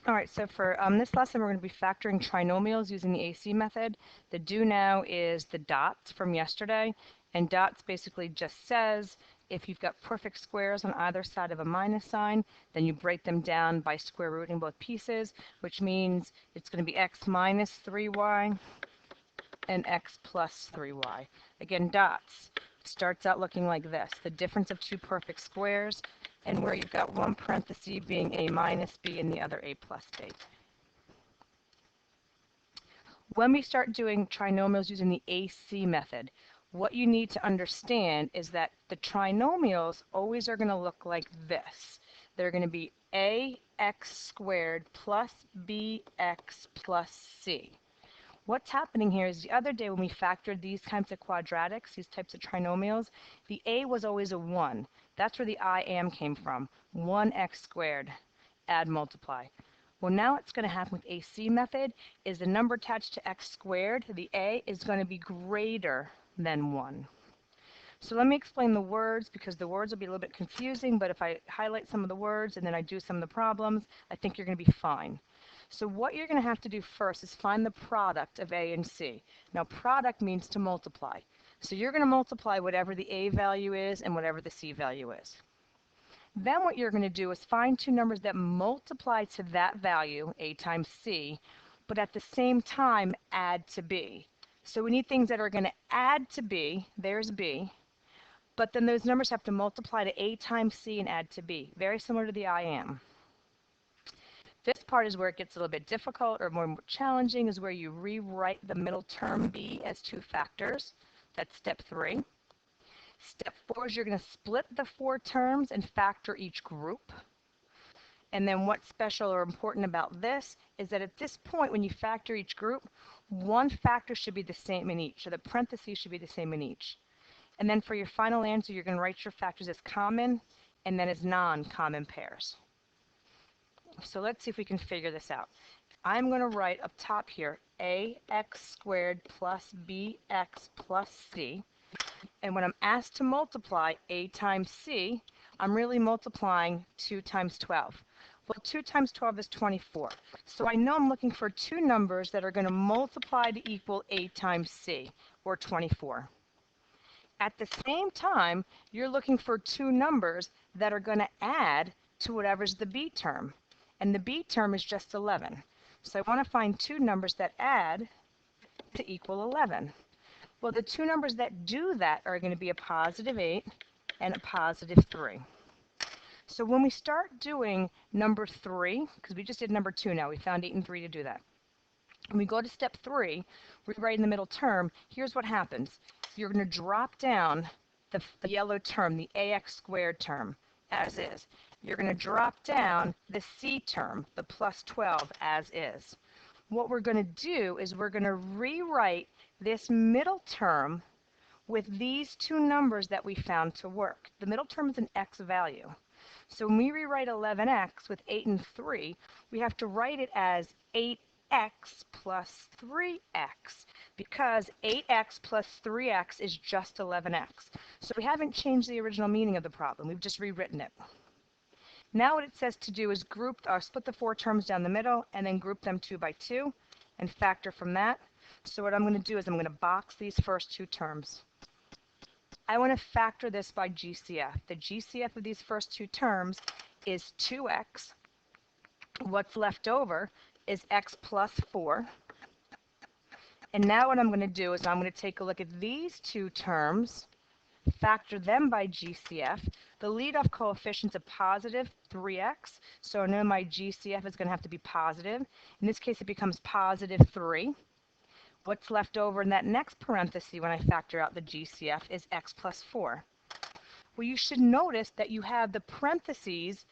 All right, so for this lesson, we're going to be factoring trinomials using the AC method. The do now is the dots from yesterday, and dots basically just says if you've got perfect squares on either side of a minus sign, then you break them down by square rooting both pieces, which means it's going to be x minus 3y and x plus 3y. Again, dots starts out looking like this, the difference of two perfect squares, and where you've got one parenthesis being a minus b and the other a plus b. When we start doing trinomials using the AC method, what you need to understand is that the trinomials always are going to look like this. They're going to be ax squared plus bx plus c. What's happening here is the other day when we factored these types of quadratics, these types of trinomials, the a was always a 1. That's where the I am came from. 1x squared, add, multiply. Well, now what's going to happen with AC method is the number attached to x squared, the a, is going to be greater than 1. So let me explain the words because the words will be a little bit confusing, but if I highlight some of the words and then I do some of the problems, I think you're going to be fine. So what you're going to have to do first is find the product of A and C. Now product means to multiply. So you're going to multiply whatever the A value is and whatever the C value is. Then what you're going to do is find two numbers that multiply to that value, A times C, but at the same time add to B. So we need things that are going to add to B, there's B, but then those numbers have to multiply to A times C and add to B. Very similar to the I am. This part is where it gets a little bit difficult or more challenging, is where you rewrite the middle term b as two factors. That's step 3. Step 4 is you're going to split the 4 terms and factor each group. And then what's special or important about this is that at this point when you factor each group, one factor should be the same in each. So the parentheses should be the same in each. And then for your final answer, you're going to write your factors as common and then as non-common pairs. So let's see if we can figure this out. I'm going to write up top here ax squared plus bx plus c. And when I'm asked to multiply a times c, I'm really multiplying 2 times 12. Well, 2 times 12 is 24. So I know I'm looking for two numbers that are going to multiply to equal a times c, or 24. At the same time, you're looking for two numbers that are going to add to whatever's the b term. And the b term is just 11. So I want to find two numbers that add to equal 11. Well, the two numbers that do that are going to be a positive 8 and a positive 3. So when we start doing number 3, because we just did number 2 now, we found 8 and 3 to do that. When we go to step 3, rewrite in the middle term, here's what happens. You're going to drop down the yellow term, the ax squared term, as is. You're going to drop down the c term, the plus 12, as is. What we're going to do is we're going to rewrite this middle term with these two numbers that we found to work. The middle term is an x value. So when we rewrite 11x with 8 and 3, we have to write it as 8x plus 3x, because 8x plus 3x is just 11x. So we haven't changed the original meaning of the problem. We've just rewritten it. Now what it says to do is split the 4 terms down the middle and then group them 2 by 2 and factor from that. So what I'm going to do is I'm going to box these first 2 terms. I want to factor this by GCF. The GCF of these first 2 terms is 2x. What's left over is x plus 4. And now what I'm going to do is I'm going to take a look at these 2 terms, factor them by GCF. The leadoff coefficient's a positive 3x, so I know my GCF is going to have to be positive. In this case, it becomes positive 3. What's left over in that next parenthesis when I factor out the GCF is x plus 4. Well, you should notice that you have the parentheses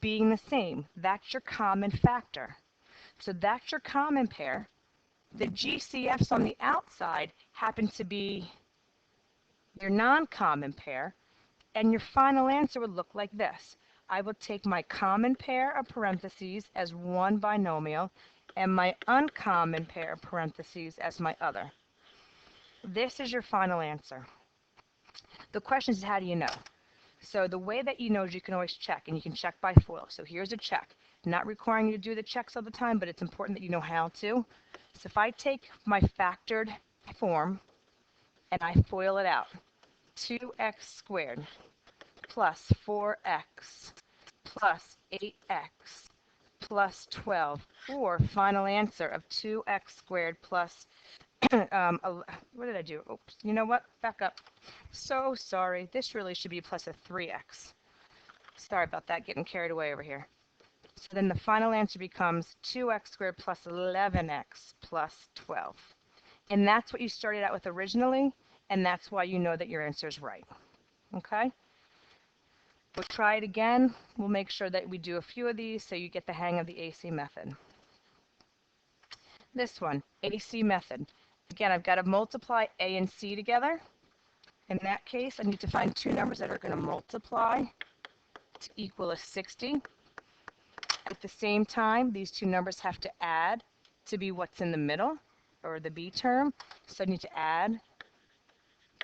being the same. That's your common factor. So that's your common pair. The GCFs on the outside happen to be your non-common pair, and your final answer would look like this. I will take my common pair of parentheses as one binomial and my uncommon pair of parentheses as my other. This is your final answer. The question is, how do you know? So the way that you know is you can always check, and you can check by FOIL. So here's a check. Not requiring you to do the checks all the time, but it's important that you know how to. So if I take my factored form and I FOIL it out, 2x squared plus 4x plus 8x plus 12, or final answer of 2x squared plus, what did I do? Oops, you know what? Back up. So sorry. This really should be plus a 3x. Sorry about that, getting carried away over here. So then the final answer becomes 2x squared plus 11x plus 12. And that's what you started out with originally, and that's why you know that your answer is right. Okay? We'll try it again. We'll make sure that we do a few of these so you get the hang of the AC method. This one, AC method. Again, I've got to multiply A and C together. In that case, I need to find two numbers that are going to multiply to equal a 60. At the same time, these two numbers have to add to be what's in the middle, or the B term. So I need to add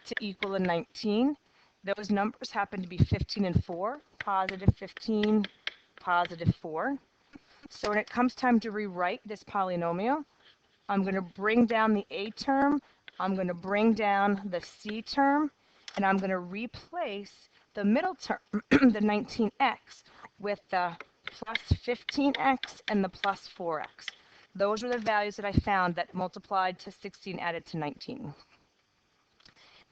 to equal a 19. Those numbers happen to be 15 and 4, positive 15, positive 4. So when it comes time to rewrite this polynomial, I'm going to bring down the A term, I'm going to bring down the C term, and I'm going to replace the middle term, the 19x, with the plus 15x and the plus 4x. Those were the values that I found that multiplied to 16 added to 19.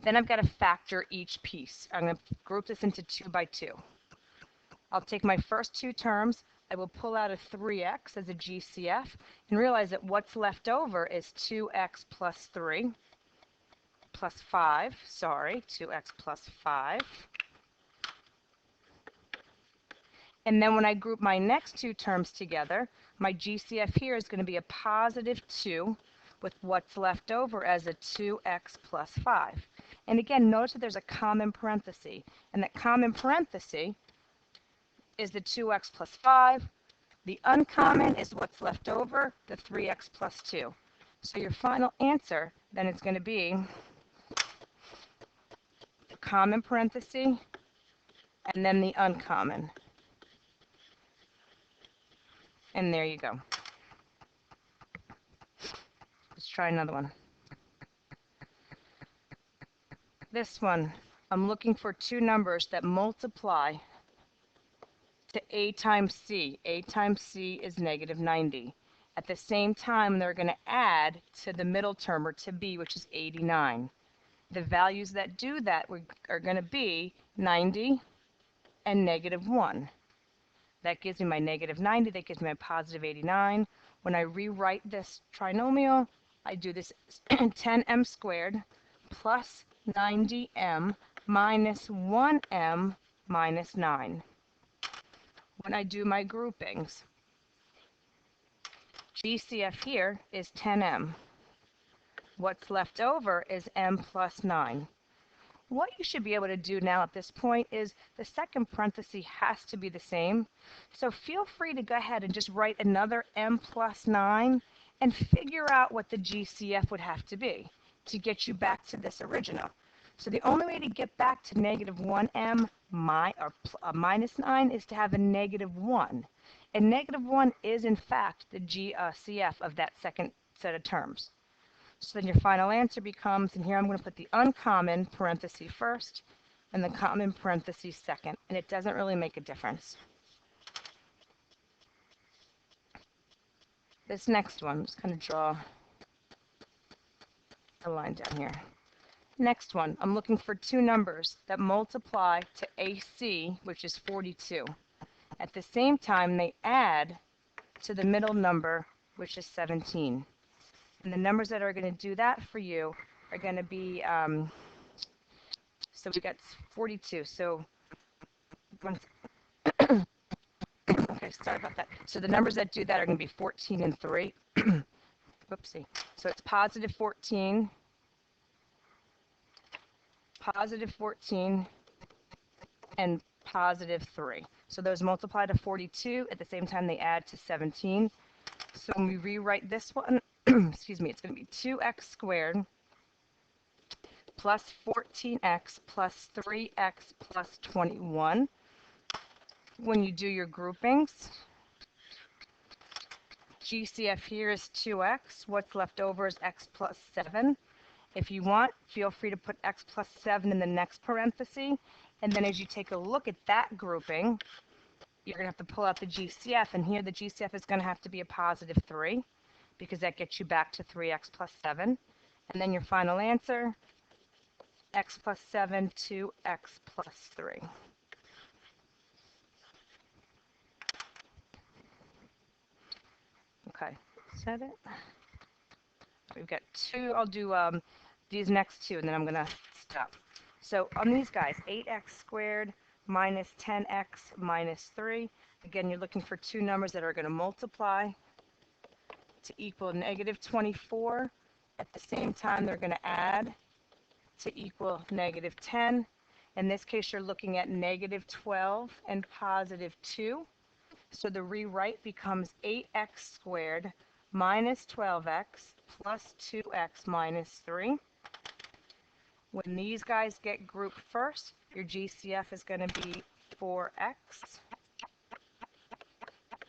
Then I've got to factor each piece. I'm going to group this into 2 by 2. I'll take my first two terms. I will pull out a 3x as a GCF and realize that what's left over is 2x plus 3 plus 5. Sorry, 2x plus 5. And then when I group my next two terms together, my GCF here is going to be a positive 2 with what's left over as a 2x plus 5. And again, notice that there's a common parenthesis. And that common parenthesis is the 2x plus 5. The uncommon is what's left over, the 3x plus 2. So your final answer then is going to be the common parenthesis and then the uncommon. And there you go. Let's try another one. This one, I'm looking for two numbers that multiply to A times C. A times C is negative 90. At the same time, they're going to add to the middle term, or to B, which is 89. The values that do that are going to be 90 and negative 1. That gives me my negative 90. That gives me my positive 89. When I rewrite this trinomial, I do this 10m squared plus 90m minus 1m minus 9. When I do my groupings, GCF here is 10m. What's left over is m plus 9. What you should be able to do now at this point is the second parenthesis has to be the same. So feel free to go ahead and just write another m plus 9 and figure out what the GCF would have to be to get you back to this original. So the only way to get back to negative 1m minus 9 is to have a negative 1. And negative 1 is in fact the GCF of that second set of terms. So then your final answer becomes, and here I'm going to put the uncommon parenthesis first and the common parenthesis second, and it doesn't really make a difference. This next one, I'm just going to draw a line down here. Next one, I'm looking for two numbers that multiply to AC, which is 42. At the same time, they add to the middle number, which is 17. And the numbers that are going to do that for you are going to be, so we got 42. So, okay, sorry about that. So the numbers that do that are going to be 14 and 3. Whoopsie. So it's positive 14, and positive 3. So those multiply to 42. At the same time, they add to 17. So when we rewrite this one, excuse me, it's going to be 2x squared plus 14x plus 3x plus 21. When you do your groupings, GCF here is 2x. What's left over is x plus 7. If you want, feel free to put x plus 7 in the next parenthesis. And then as you take a look at that grouping, you're going to have to pull out the GCF. And here the GCF is going to have to be a positive 3 because that gets you back to 3x plus 7. And then your final answer, x plus 7 to x plus 3. Okay, is that it? We've got two. I'll do these next two, and then I'm going to stop. So on these guys, 8x squared minus 10x minus 3. Again, you're looking for two numbers that are going to multiply to equal negative 24. At the same time, they're going to add to equal negative 10. In this case, you're looking at negative 12 and positive 2. So the rewrite becomes 8x squared minus 12x plus 2x minus 3. When these guys get grouped first, your GCF is going to be 4x.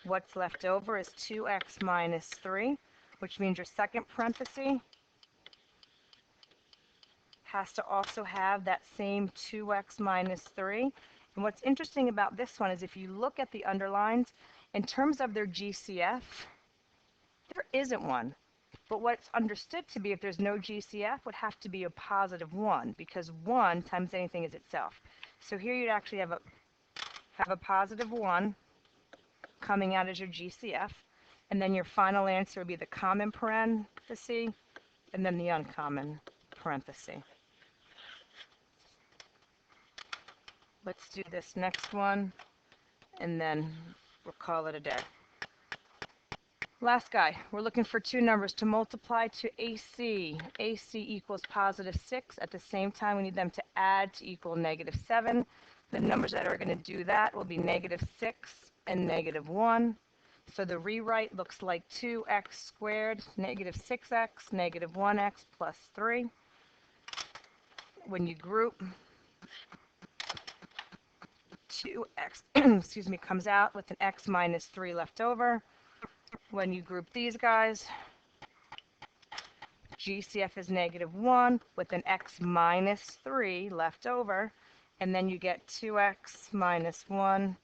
What's left over is 2x minus 3, which means your second parenthesis has to also have that same 2x minus 3. And what's interesting about this one is if you look at the underlines, in terms of their GCF, there isn't one. But what's understood to be if there's no GCF would have to be a positive 1, because 1 times anything is itself. So here you'd actually have a positive 1 coming out as your GCF, and then your final answer would be the common parenthesis and then the uncommon parenthesis. Let's do this next one, and then we'll call it a day. Last guy, we're looking for two numbers to multiply to AC. AC equals positive 6. At the same time, we need them to add to equal negative 7. The numbers that are going to do that will be negative 6 and negative 1. So the rewrite looks like 2x squared, negative 6x, negative 1x plus 3. When you group, 2x excuse me, comes out with an x minus 3 left over. When you group these guys, GCF is negative 1 with an x minus 3 left over, and then you get 2x minus 1,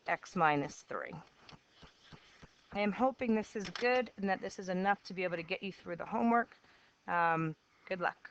x minus 3. I am hoping this is good and that this is enough to be able to get you through the homework. Good luck.